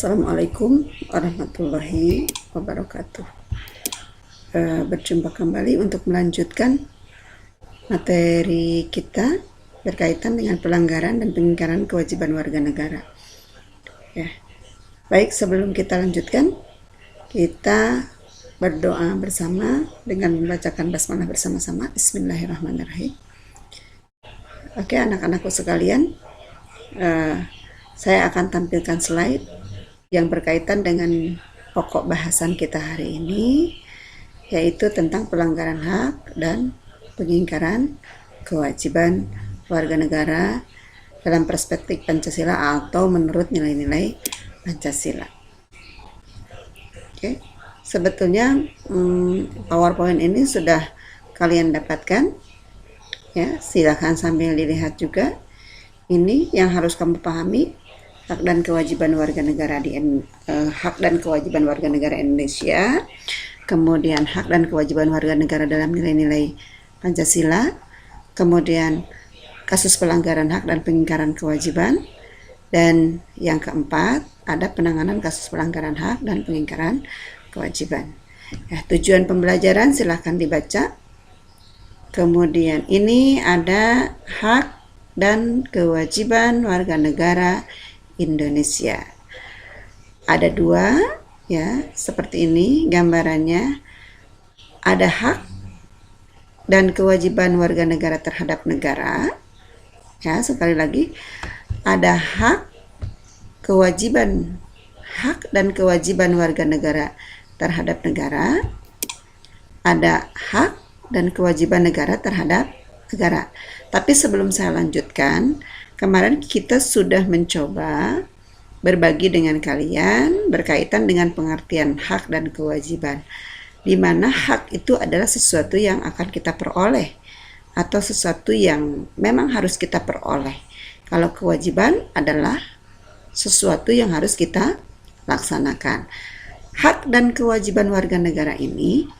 Assalamualaikum warahmatullahi wabarakatuh. Berjumpa kembali untuk melanjutkan materi kita berkaitan dengan pelanggaran dan pengingkaran kewajiban warga negara. Ya. Baik, sebelum kita lanjutkan, kita berdoa bersama dengan membacakan basmalah bersama-sama. Bismillahirrahmanirrahim. Oke, anak-anakku sekalian, saya akan tampilkan slide yang berkaitan dengan pokok bahasan kita hari ini, yaitu tentang pelanggaran hak dan pengingkaran kewajiban warga negara dalam perspektif Pancasila atau menurut nilai-nilai Pancasila. Oke, sebetulnya PowerPoint ini sudah kalian dapatkan, ya. Silakan sambil dilihat juga. Ini yang harus kamu pahami, hak dan kewajiban warga negara hak dan kewajiban warga negara Indonesia, kemudian hak dan kewajiban warga negara dalam nilai-nilai Pancasila, kemudian kasus pelanggaran hak dan pengingkaran kewajiban, dan yang keempat ada penanganan kasus pelanggaran hak dan pengingkaran kewajiban. Ya, tujuan pembelajaran silahkan dibaca. Kemudian ini ada hak dan kewajiban warga negara Indonesia. Ada dua, ya, seperti ini gambarannya. Ada hak dan kewajiban warga negara terhadap negara. Ya, sekali lagi, ada hak dan kewajiban warga negara terhadap negara. Ada hak dan kewajiban negara terhadap negara. Tapi sebelum saya lanjutkan, kemarin kita sudah mencoba berbagi dengan kalian berkaitan dengan pengertian hak dan kewajiban, di mana hak itu adalah sesuatu yang akan kita peroleh atau sesuatu yang memang harus kita peroleh. Kalau kewajiban adalah sesuatu yang harus kita laksanakan. Hak dan kewajiban warga negara ini,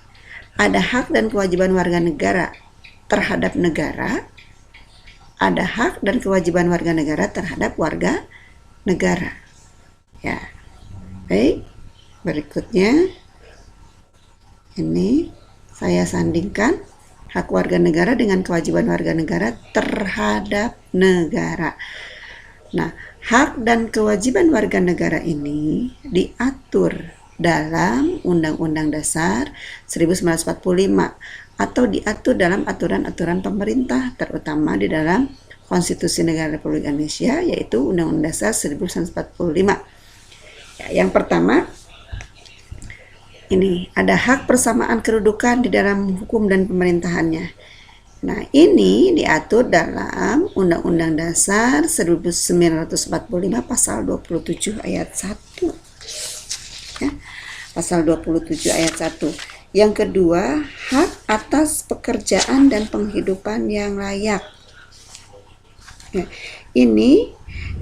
ada hak dan kewajiban warga negara terhadap negara, ada hak dan kewajiban warga negara terhadap warga negara. Ya, baik. Berikutnya, ini saya sandingkan hak warga negara dengan kewajiban warga negara terhadap negara. Nah, hak dan kewajiban warga negara ini diatur dalam Undang-Undang Dasar 1945 atau diatur dalam aturan-aturan pemerintah, terutama di dalam Konstitusi Negara Republik Indonesia, yaitu Undang-Undang Dasar 1945. Ya, yang pertama, ini ada hak persamaan kedudukan di dalam hukum dan pemerintahannya. Nah, ini diatur dalam Undang-Undang Dasar 1945 pasal 27 ayat 1. Ya, pasal 27 ayat 1. Yang kedua, hak atas pekerjaan dan penghidupan yang layak. Ya, ini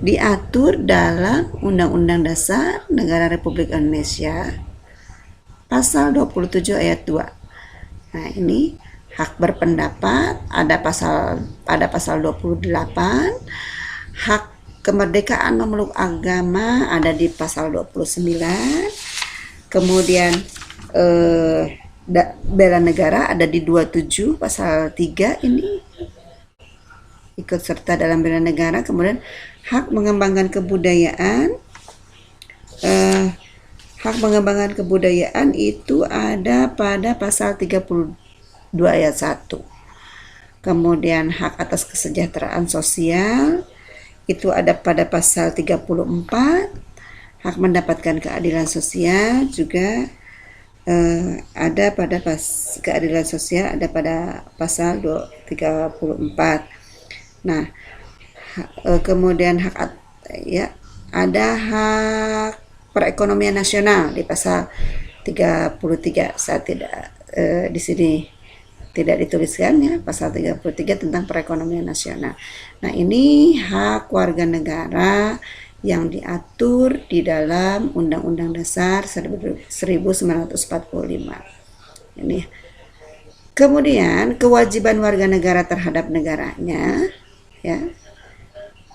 diatur dalam Undang-Undang Dasar Negara Republik Indonesia pasal 27 ayat 2. Nah, ini hak berpendapat ada pasal 28, hak kemerdekaan memeluk agama ada di pasal 29. Kemudian bela negara ada di 27 pasal 3, ini ikut serta dalam bela negara. Kemudian hak mengembangkan kebudayaan, itu ada pada pasal 32 ayat 1. Kemudian hak atas kesejahteraan sosial itu ada pada pasal 34. Hak mendapatkan keadilan sosial juga ada pada keadilan sosial ada pada pasal 34. Nah, kemudian ada hak perekonomian nasional di pasal 33. Saya tidak di sini tidak dituliskan, ya, pasal 33 tentang perekonomian nasional. Nah, ini hak warga negara yang diatur di dalam Undang-Undang Dasar 1945. Ini. Kemudian kewajiban warga negara terhadap negaranya, ya.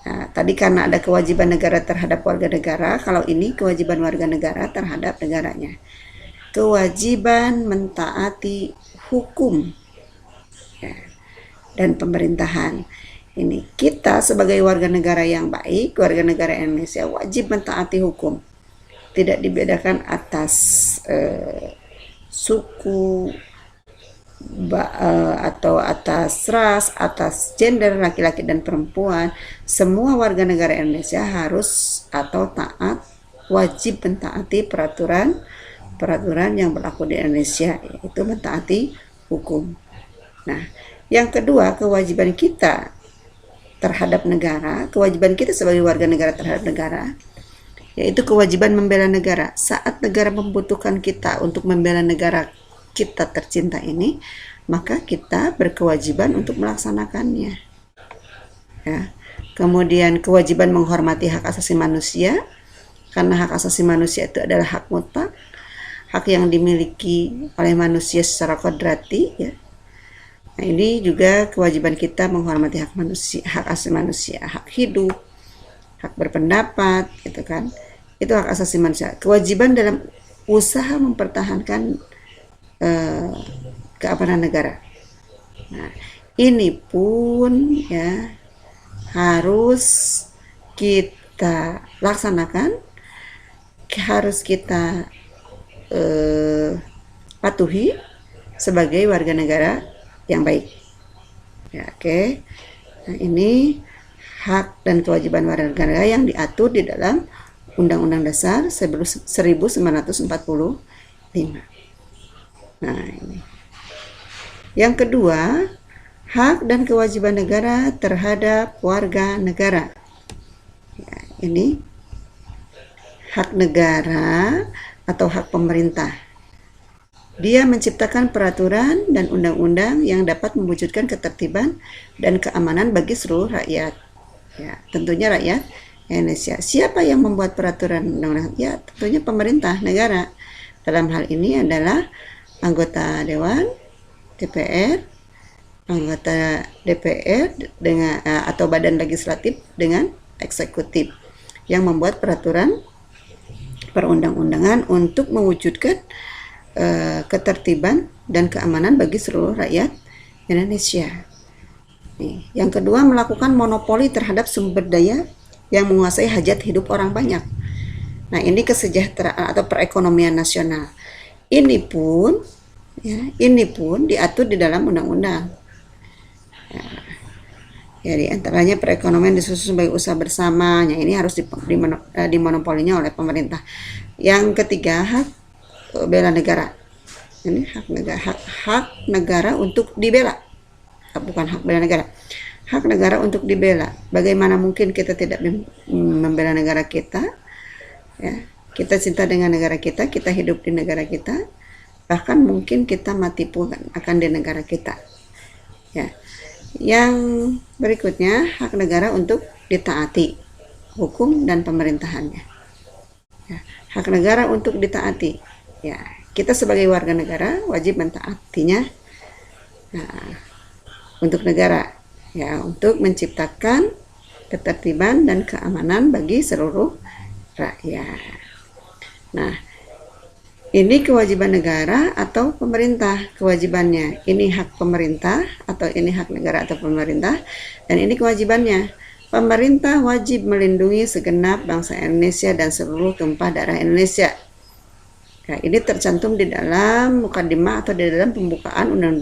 Nah, tadi karena ada kewajiban negara terhadap warga negara, kalau ini kewajiban warga negara terhadap negaranya. Kewajiban mentaati hukum, ya, dan pemerintahan. Ini kita sebagai warga negara yang baik, warga negara Indonesia wajib mentaati hukum. Tidak dibedakan atas suku, atau atas ras, atas gender, laki-laki dan perempuan. Semua warga negara Indonesia harus atau taat, wajib mentaati peraturan yang berlaku di Indonesia, yaitu mentaati hukum. Nah, yang kedua, kewajiban kita terhadap negara, kewajiban kita sebagai warga negara terhadap negara, yaitu kewajiban membela negara. Saat negara membutuhkan kita untuk membela negara kita tercinta ini, maka kita berkewajiban untuk melaksanakannya. Ya. Kemudian kewajiban menghormati hak asasi manusia, karena hak asasi manusia itu adalah hak mutlak, hak yang dimiliki oleh manusia secara kodrati. Ya. Nah, ini juga kewajiban kita menghormati hak manusia, hak asasi manusia, hak hidup, hak berpendapat, gitu kan? Itu hak asasi manusia. Kewajiban dalam usaha mempertahankan keamanan negara. Nah, ini pun ya harus kita laksanakan, harus kita patuhi sebagai warga negara yang baik. Ya, oke. Nah, ini hak dan kewajiban warga negara yang diatur di dalam Undang-Undang Dasar 1945. Nah, ini. Yang kedua, hak dan kewajiban negara terhadap warga negara. Ya, ini hak negara atau hak pemerintah. Dia menciptakan peraturan dan undang-undang yang dapat mewujudkan ketertiban dan keamanan bagi seluruh rakyat. Ya, tentunya rakyat Indonesia. Siapa yang membuat peraturan undang-undang? Ya, tentunya pemerintah negara. Dalam hal ini adalah anggota Dewan, DPR, anggota DPR dengan atau badan legislatif dengan eksekutif yang membuat peraturan perundang-undangan untuk mewujudkan ketertiban dan keamanan bagi seluruh rakyat Indonesia. Nih, yang kedua, melakukan monopoli terhadap sumber daya yang menguasai hajat hidup orang banyak. Nah, ini kesejahteraan atau perekonomian nasional. Ini pun diatur di dalam undang-undang. Ya, di antaranya perekonomian disusun sebagai usaha bersamanya. Ini harus dimonopolinya oleh pemerintah. Yang ketiga, hak bela negara. Ini hak negara untuk dibela. Bukan hak bela negara. Hak negara untuk dibela. Bagaimana mungkin kita tidak membela negara kita? Ya, kita cinta dengan negara kita hidup di negara kita. Bahkan mungkin kita mati pun akan di negara kita. Ya. Yang berikutnya, hak negara untuk ditaati hukum dan pemerintahannya. Ya. Hak negara untuk ditaati. Ya, kita sebagai warga negara wajib mentaatinya. Nah, untuk negara, ya, untuk menciptakan ketertiban dan keamanan bagi seluruh rakyat. Nah, ini kewajiban negara atau pemerintah kewajibannya. Ini hak pemerintah atau ini hak negara atau pemerintah. Dan ini kewajibannya. Pemerintah wajib melindungi segenap bangsa Indonesia dan seluruh tumpah darah Indonesia. Nah, ini tercantum di dalam mukadimah atau di dalam pembukaan Undang-Undang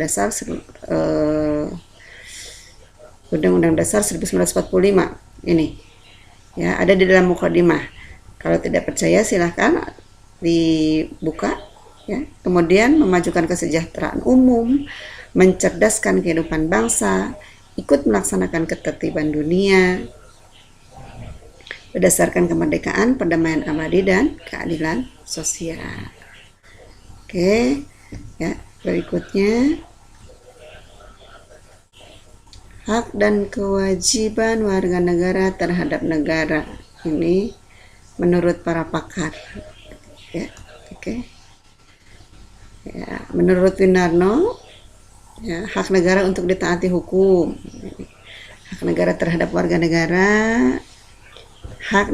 Dasar 1945. Ini. Ya, ada di dalam mukadimah. Kalau tidak percaya silahkan dibuka, ya. Kemudian memajukan kesejahteraan umum, mencerdaskan kehidupan bangsa, ikut melaksanakan ketertiban dunia berdasarkan kemerdekaan, perdamaian abadi dan keadilan sosial. Oke, ya, berikutnya hak dan kewajiban warga negara terhadap negara. Ini menurut para pakar. Ya, oke. Ya, menurut Winarno, ya, hak negara untuk ditaati hukum. hak negara terhadap warga negara, hak